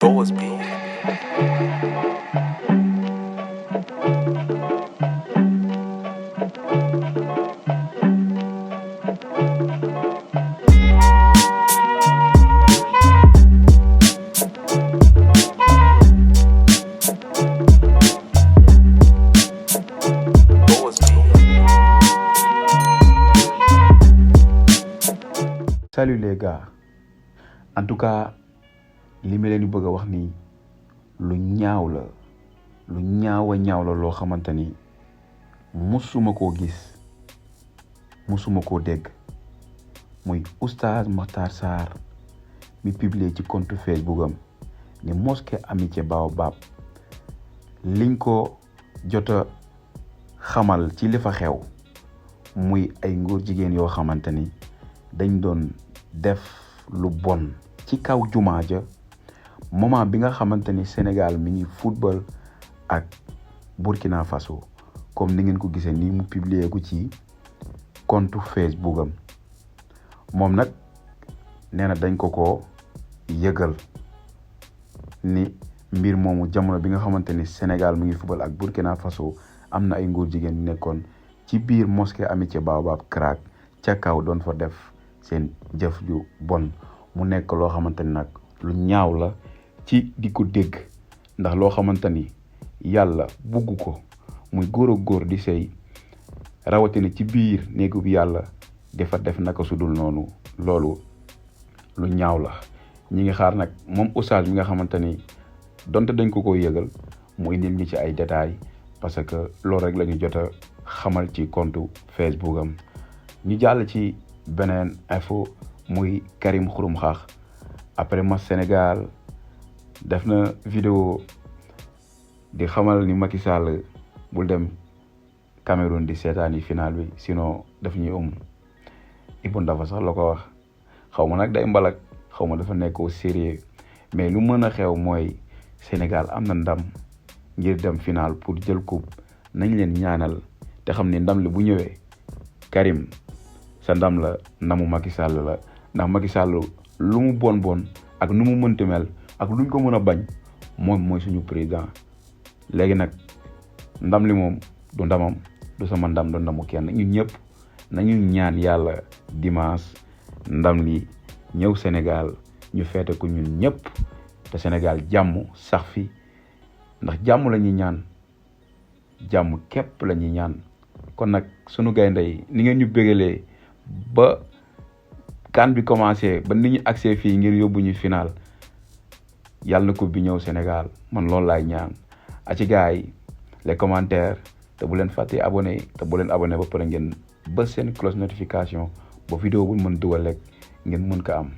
Boas B. Salut les gars, en tout cas li ma leen di bëgg a wax nii lu ñaaw la loo xamante ni musuma koo gis musuma koo dégg muy Oustaz M.S mi publié ci compte Facebook am ni mosquée amitié baobab liñ ko jota xamal ci li fa xew muy ay ngóor jigéen yoo xamante ni dañ doon def lu bon ci kaw jumaa ja moment bi nga xamante ni Sénégal mi ngi football ak Burkina Faso comme ni ngeen ko gisee nii mu publier ko ci compte Facebook am moom nag nee na dañ ko yëgal ni mbir moomu jamono bi nga xamante ni Sénégal mi ngi football ak Burkina Faso am na ay ngóor jigéen yu nekkoon ci biir mosquée amitié baobab crack ca kaw doon fa def seen jëf ju bon mu nekk loo xamante ni nag lu ñaaw la ci di ko dégg ndax loo xamante ni yàlla bugg ko muy góor ak góor di sëy rawatina ci biir néegu bi yàlla dafa def naka su dul noonu loolu lu ñaaw la ñi ngi xaar nag moom oustaz mi nga xamante ni donte dañ ko yëgal mu indil ñi ci ay détails parce que loolu rek la ñu jot a xamal ci compte Facebook am ñu jàll ci beneen info muy Karim Xurum Xaax après match Sénégal def na vidéo di xamal ni Macky Sall bul dem Cameroun di seetaani final bi sinon daf ñuy Ibou Ndafa sax la ko wax xaw ma nag day mbalak xaw ma dafa nekk au sérieux mais lu mën a xew mooy Sénégal am na ndam ngir dem final pour jël coupe nañ leen ñaanal te xam ne ndam li bu ñëwee Karim sa ndam la ndamu Macky Sall la ndax Macky Sall lu mu bon ak nu mu mënti mel ak luñ ko mën a bañ moom mooy suñu président léegi nag ndam li moom du ndamam du sama ndam du ndamu kenn ñun ñëpp nañu ñaan yàlla dimanche ndam li ñëw Sénégal ñu feete ko ñun ñëpp te Sénégal jàmm sax fi ndax jàmm la ñuy ñaan jàmm képp la ñuy ñaan kon nag sunu gaynde yi ni ngeen ñu bégalee ba kan bi commencé ba nit ñi accès fii ngir yóbbu ñu final yàlla na ko bi ñëw Sénégal man loolu laay ñaan a ci gars yi les commentaires te bu leen fàttee abonné te bu leen abonné ba pare ngeen ba seen cloche notification ba vidéo bu mën dugal rek ngeen mën ko am.